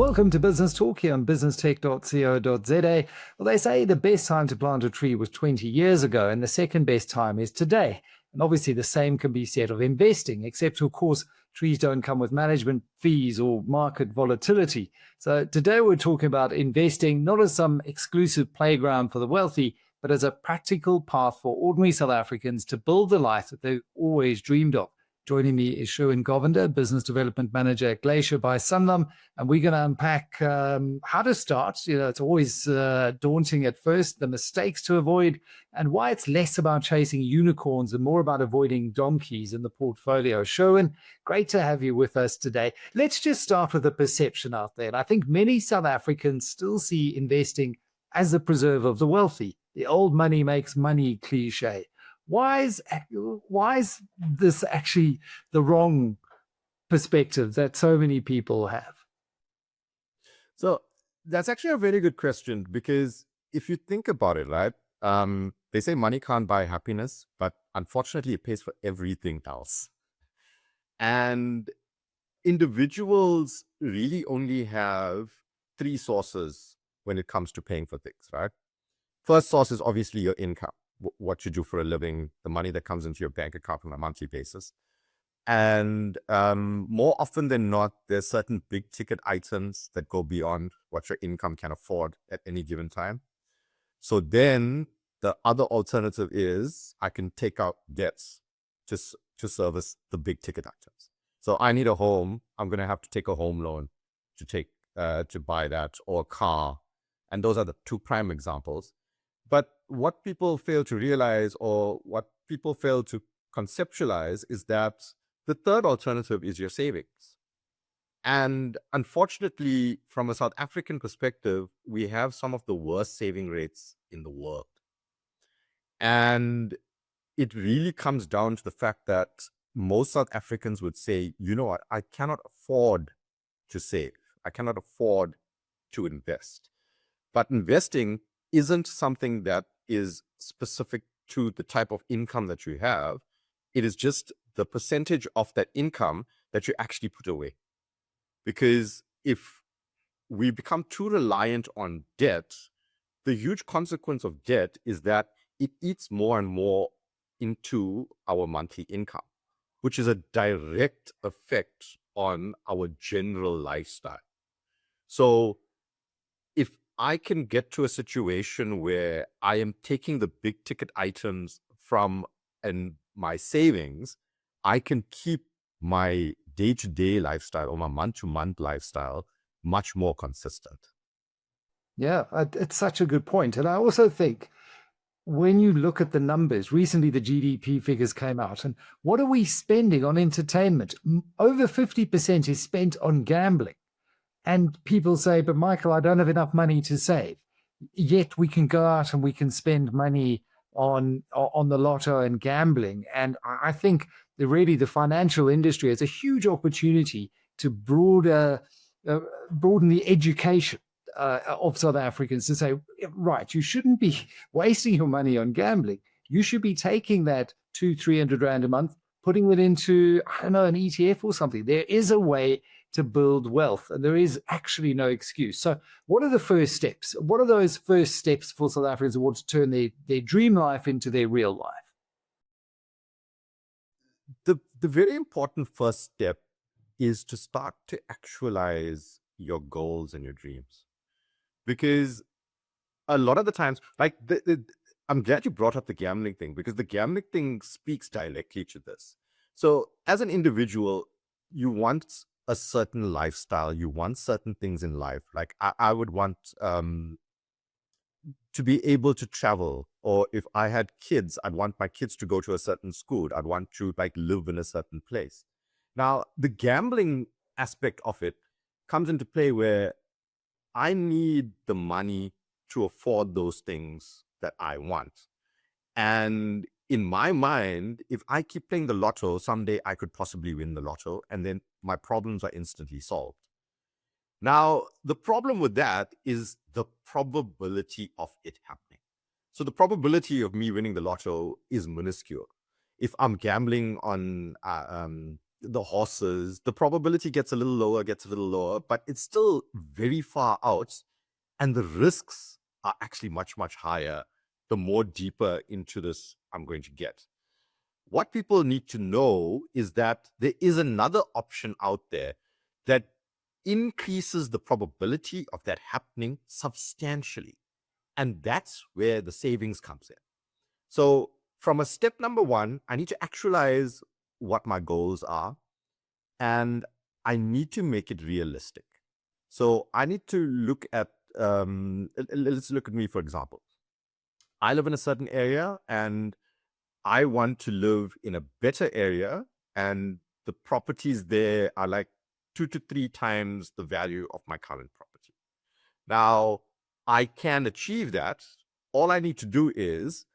Welcome to Business Talk here on businesstech.co.za. Well, they say the best time to plant a tree was 20 years ago, and the second best time is today. And obviously, the same can be said of investing, except, of course, trees don't come with management fees or market volatility. So today we're talking about investing not as some exclusive playground for the wealthy, but as a practical path for ordinary South Africans to build the life that they always dreamed of. Joining me is Sherwin Govender, Business Development Manager at Glacier by Sanlam, and we're going to unpack how to start. It's always daunting at first, the mistakes to avoid, and why it's less about chasing unicorns and more about avoiding donkeys in the portfolio. Sherwin, great to have you with us today. Let's just start with the perception out there. And I think many South Africans still see investing as the preserve of the wealthy, the old money makes money cliche. Why is this actually the wrong perspective that so many people have? So that's actually a very good question, because if you think about it, right, they say money can't buy happiness, but unfortunately it pays for everything else. And individuals really only have three sources when it comes to paying for things, right? First source is obviously your income, what you do for a living, the money that comes into your bank account on a monthly basis. And more often than not, there's certain big ticket items that go beyond what your income can afford at any given time. So then the other alternative is I can take out debts to service the big ticket items. So I need a home. I'm going to have to take a home loan to buy that, or a car. And those are the two prime examples. But what people fail to realize, or what people fail to conceptualize, is that the third alternative is your savings. And unfortunately, from a South African perspective, we have some of the worst saving rates in the world. And it really comes down to the fact that most South Africans would say, you know what, I cannot afford to save. I cannot afford to invest. But investing isn't something that is specific to the type of income that you have. It is just the percentage of that income that you actually put away. Because if we become too reliant on debt, the huge consequence of debt is that it eats more and more into our monthly income, which is a direct effect on our general lifestyle. So if I can get to a situation where I am taking the big ticket items from my savings, I can keep my day-to-day lifestyle or my month-to-month lifestyle much more consistent. Yeah, it's such a good point. And I also think when you look at the numbers, recently the GDP figures came out, and what are we spending on entertainment? Over 50% is spent on gambling. And people say, but Michael, I don't have enough money to save. Yet we can go out and we can spend money on the lotto and gambling. And I think the financial industry has a huge opportunity to broaden the education of South Africans, to say, right, you shouldn't be wasting your money on gambling. You should be taking that 200-300 rand a month, putting it into, I don't know, an ETF or something. There is a way to build wealth, and there is actually no excuse. So what are the first steps? What are those first steps for South Africans who want to turn their dream life into their real life? The very important first step is to start to actualize your goals and your dreams. Because a lot of the times, like I'm glad you brought up the gambling thing, because the gambling thing speaks directly to this. So as an individual, you want a certain lifestyle, you want certain things in life. Like I would want to be able to travel, or if I had kids, I'd want my kids to go to a certain school. I'd want to live in a certain place. Now, the gambling aspect of it comes into play where I need the money to afford those things that I want. And in my mind, if I keep playing the lotto, someday I could possibly win the lotto, and then my problems are instantly solved. Now, the problem with that is the probability of it happening. So the probability of me winning the lotto is minuscule. If I'm gambling on the horses, the probability gets a little lower, but it's still very far out. And the risks are actually much, much higher the more deeper into this I'm going to get. What people need to know is that there is another option out there that increases the probability of that happening substantially. And that's where the savings comes in. So from a step number one, I need to actualize what my goals are, and I need to make it realistic. So I need to look at, let's look at me, for example. I live in a certain area and I want to live in a better area, and the properties there are like 2 to 3 times the value of my current property. Now, I can achieve that. All I need to do is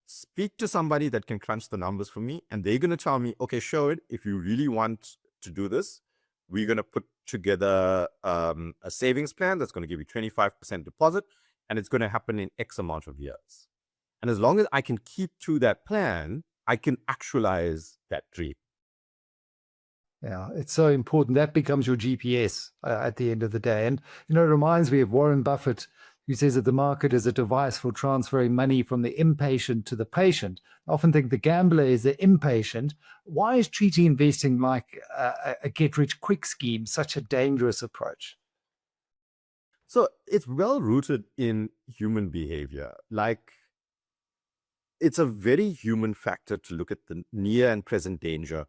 speak to somebody that can crunch the numbers for me, and they're going to tell me, okay, Sherwin, if you really want to do this, we're going to put together a savings plan that's going to give you 25% deposit, and it's going to happen in X amount of years. And as long as I can keep to that plan, I can actualize that dream. Yeah, it's so important. That becomes your GPS at the end of the day. And, it reminds me of Warren Buffett, who says that the market is a device for transferring money from the impatient to the patient. I often think the gambler is the impatient. Why is treating investing like a get-rich-quick scheme such a dangerous approach? So it's well rooted in human behavior. Like, it's a very human factor to look at the near and present danger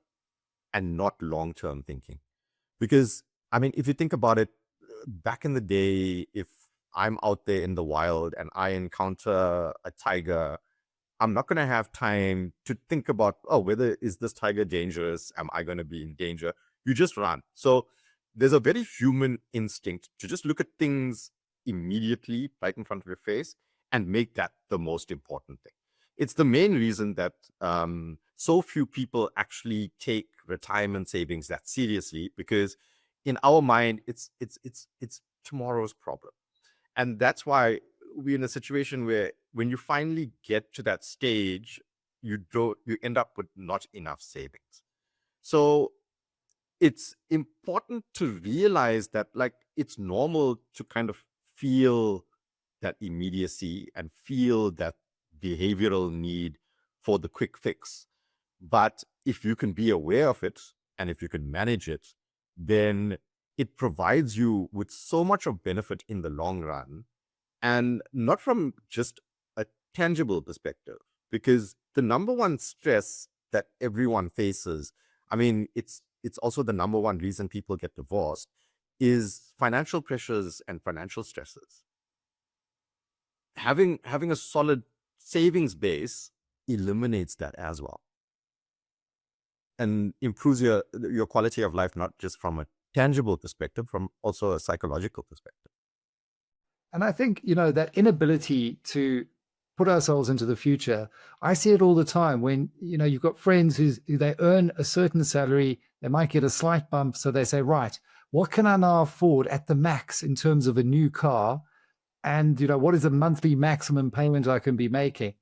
and not long-term thinking. Because, I mean, if you think about it, back in the day, if I'm out there in the wild and I encounter a tiger, I'm not going to have time to think about, oh, whether is this tiger dangerous? Am I going to be in danger? You just run. So there's a very human instinct to just look at things immediately right in front of your face and make that the most important thing. It's the main reason that so few people actually take retirement savings that seriously, because in our mind, it's tomorrow's problem. And that's why we're in a situation where when you finally get to that stage, you end up with not enough savings. So it's important to realize that, like, it's normal to kind of feel that immediacy and feel that behavioral need for the quick fix. But if you can be aware of it and if you can manage it, then it provides you with so much of benefit in the long run, and not from just a tangible perspective, because the number one stress that everyone faces, I mean, it's also the number one reason people get divorced, is financial pressures and financial stresses. Having a solid savings base eliminates that as well, and improves your quality of life, not just from a tangible perspective, from also a psychological perspective. And I think, that inability to put ourselves into the future, I see it all the time when, you've got friends who they earn a certain salary, they might get a slight bump. So they say, right, what can I now afford at the max in terms of a new car? And, what is the monthly maximum payment I can be making?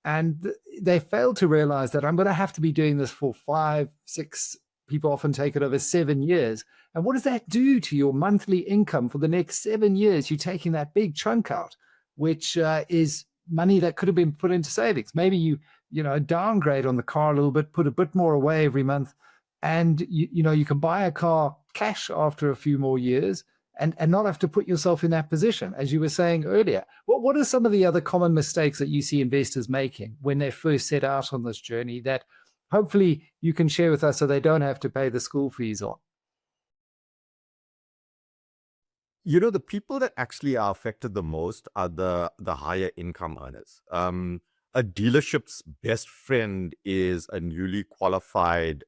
And they fail to realize that I'm going to have to be doing this for 5, 6, people often take it over 7 years. And what does that do to your monthly income for the next 7 years? You're taking that big chunk out, which is money that could have been put into savings. Maybe you downgrade on the car a little bit, put a bit more away every month, and you can buy a car cash after a few more years and not have to put yourself in that position, as you were saying earlier. What are some of the other common mistakes that you see investors making when they first set out on this journey that hopefully you can share with us so they don't have to pay the school fees on? The people that actually are affected the most are the higher income earners. A dealership's best friend is a newly qualified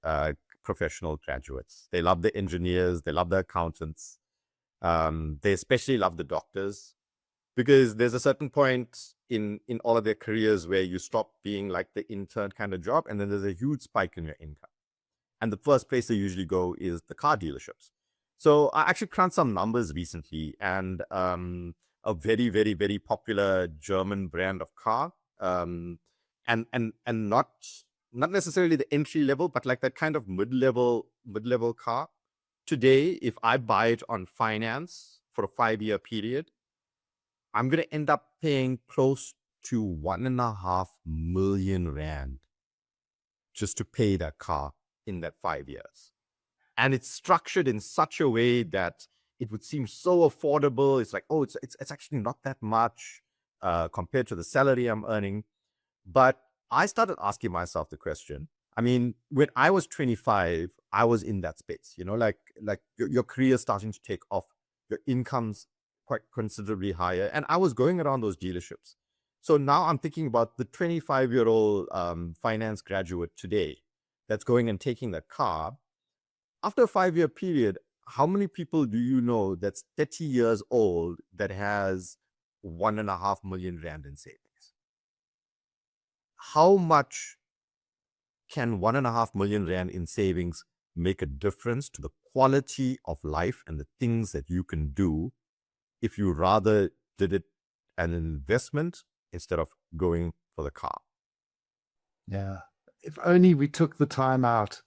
professional graduates. They love the engineers, they love the accountants, they especially love the doctors, because there's a certain point in all of their careers where you stop being like the intern kind of job, and then there's a huge spike in your income. And the first place they usually go is the car dealerships. So I actually crunched some numbers recently, and a very, very, very popular German brand of car, and not not necessarily the entry level, but like that kind of mid-level car. Today, if I buy it on finance for a 5-year period, I'm going to end up paying close to 1.5 million rand just to pay that car in that 5 years. And it's structured in such a way that it would seem so affordable. It's like, oh, it's actually not that much compared to the salary I'm earning. But I started asking myself the question. I mean, when I was 25, I was in that space, like your career starting to take off, your income's quite considerably higher. And I was going around those dealerships. So now I'm thinking about the 25-year-old finance graduate today that's going and taking that car. After a 5-year period, how many people do you know that's 30 years old that has 1.5 million rand in savings? How much can 1.5 million rand in savings make a difference to the quality of life and the things that you can do if you rather did it an investment instead of going for the car? Yeah. If only we took the time out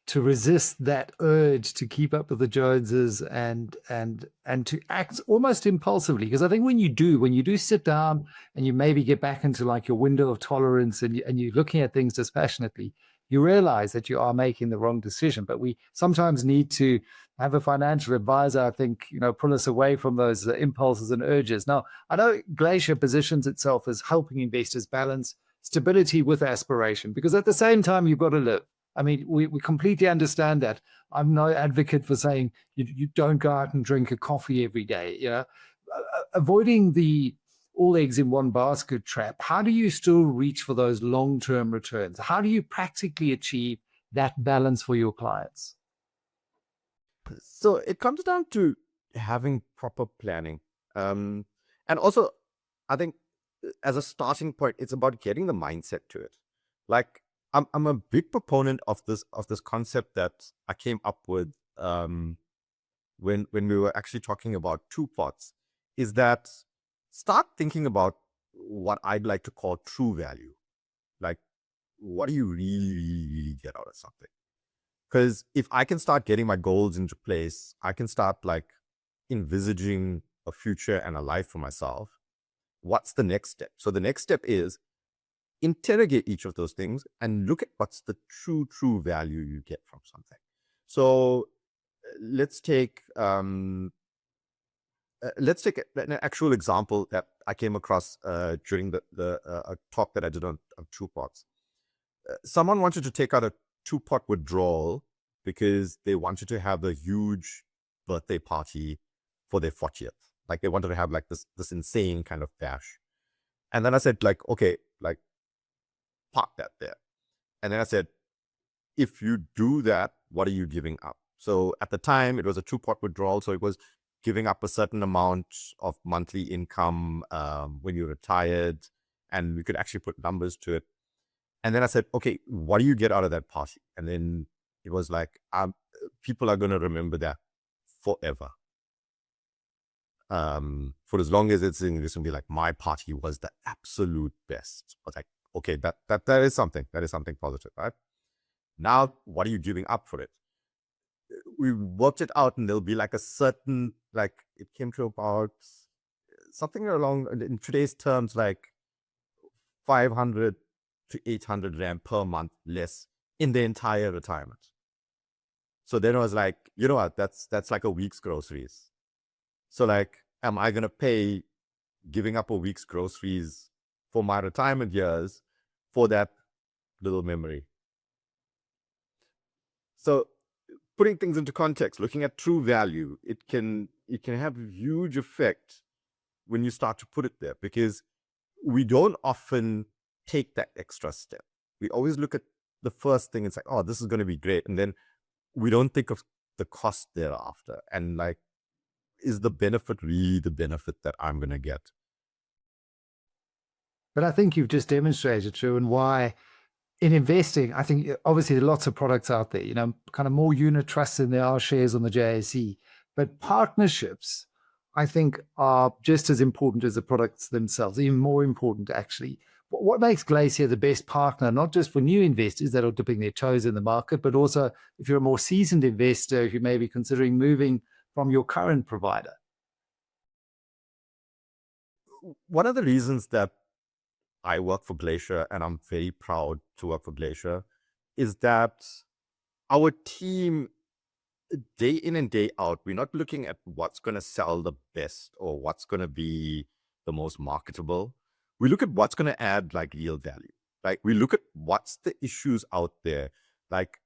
to resist that urge to keep up with the Joneses and to act almost impulsively. Because I think when you do sit down and you maybe get back into like your window of tolerance and you're looking at things dispassionately, you realize that you are making the wrong decision. But we sometimes need to have a financial advisor, I think, pull us away from those impulses and urges. Now, I know Glacier positions itself as helping investors balance stability with aspiration, because at the same time, you've got to live. I mean, we completely understand that. I'm no advocate for saying you don't go out and drink a coffee every day. Avoiding the all eggs in one basket trap. How do you still reach for those long-term returns? How do you practically achieve that balance for your clients? So it comes down to having proper planning. And also, I think as a starting point, it's about getting the mindset to it. Like I'm a big proponent of this concept that I came up with when we were actually talking about two pots, is that start thinking about what I'd like to call true value. Like, what do you really get out of something? Because if I can start getting my goals into place, I can start like envisaging a future and a life for myself. What's the next step? So the next step is interrogate each of those things and look at what's the true value you get from something. So let's take an actual example that I came across during the talk that I did on two pots. Someone wanted to take out a 2-pot withdrawal because they wanted to have a huge birthday party for their 40th. Like they wanted to have like this insane kind of bash. And then I said, like, okay, like park that there. And then I said, if you do that, what are you giving up? So at the time it was a 2-pot withdrawal. So it was giving up a certain amount of monthly income when you're retired, and we could actually put numbers to it. And then I said, okay, what do you get out of that party? And then it was like, people are going to remember that forever. For as long as it's going to be like, my party was the absolute best. I was like, okay, that is something. That is something positive, right? Now, what are you giving up for it? We worked it out, and there'll be like a certain, like, it came to about something along, in today's terms, like 500 to 800 rand per month less in the entire retirement. So then I was like, you know what, that's like a week's groceries. So like, am I going to pay giving up a week's groceries for my retirement years for that little memory? So putting things into context, looking at true value, it can have a huge effect when you start to put it there, because we don't often take that extra step. We always look at the first thing. It's like, oh, this is going to be great. And then we don't think of the cost thereafter. And like, is the benefit really the benefit that I'm going to get? But I think you've just demonstrated, Drew, and why in investing, I think obviously there are lots of products out there, kind of more unit trusts than there are shares on the JSE. But partnerships, I think, are just as important as the products themselves, even more important, actually. What makes Glacier the best partner, not just for new investors that are dipping their toes in the market, but also if you're a more seasoned investor who may be considering moving from your current provider? One of the reasons that I work for Glacier, and I'm very proud to work for Glacier, is that our team, day in and day out, we're not looking at what's going to sell the best or what's going to be the most marketable. We look at what's going to add like real value. Like we look at what's the issues out there. Like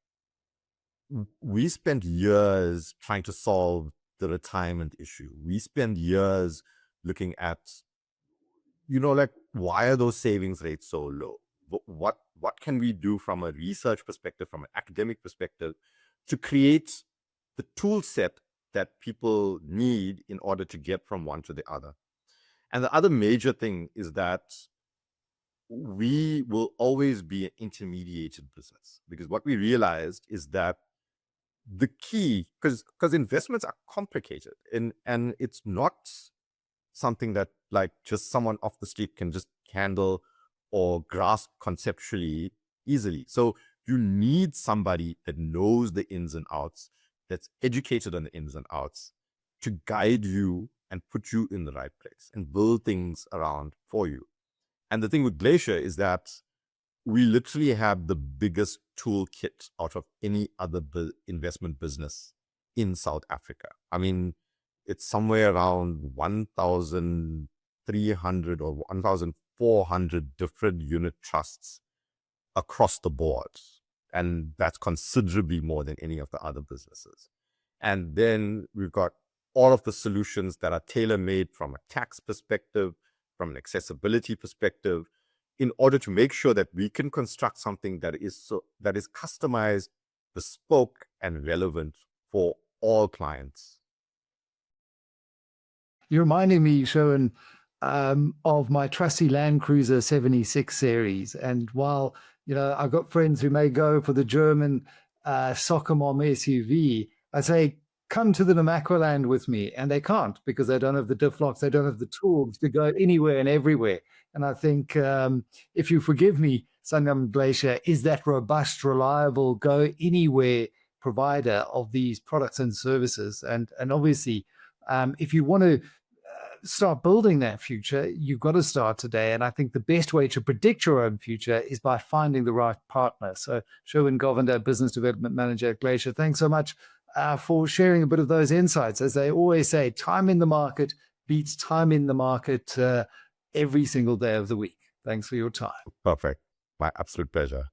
we spend years trying to solve the retirement issue. We spend years looking at, like, why are those savings rates so low? What can we do from a research perspective, from an academic perspective, to create the tool set that people need in order to get from one to the other? And the other major thing is that we will always be an intermediated business, because what we realized is that the key, because investments are complicated, and it's not something that like just someone off the street can just handle or grasp conceptually easily. So you need somebody that knows the ins and outs, that's educated on the ins and outs, to guide you and put you in the right place and build things around for you. And the thing with Glacier is that we literally have the biggest toolkit out of any other investment business in South Africa. I mean, it's somewhere around 1,300 or 1,400 different unit trusts across the board. And that's considerably more than any of the other businesses. And then we've got all of the solutions that are tailor-made from a tax perspective, from an accessibility perspective, in order to make sure that we can construct something that is customized, bespoke, and relevant for all clients. You're reminding me, Sherwin, of my trusty Land Cruiser 76 series. And while, I've got friends who may go for the German soccer mom SUV, I say, come to the Namaqualand with me. And they can't, because they don't have the diff locks, they don't have the tools to go anywhere and everywhere. And I think, if you forgive me, Sanlam Glacier is that robust, reliable, go anywhere provider of these products and services. And obviously, if you want to start building that future, you've got to start today. And I think the best way to predict your own future is by finding the right partner. So Sherwin Govender, Business Development Manager at Glacier, thanks so much for sharing a bit of those insights. As they always say, time in the market beats time in the market every single day of the week. Thanks for your time. Perfect. My absolute pleasure.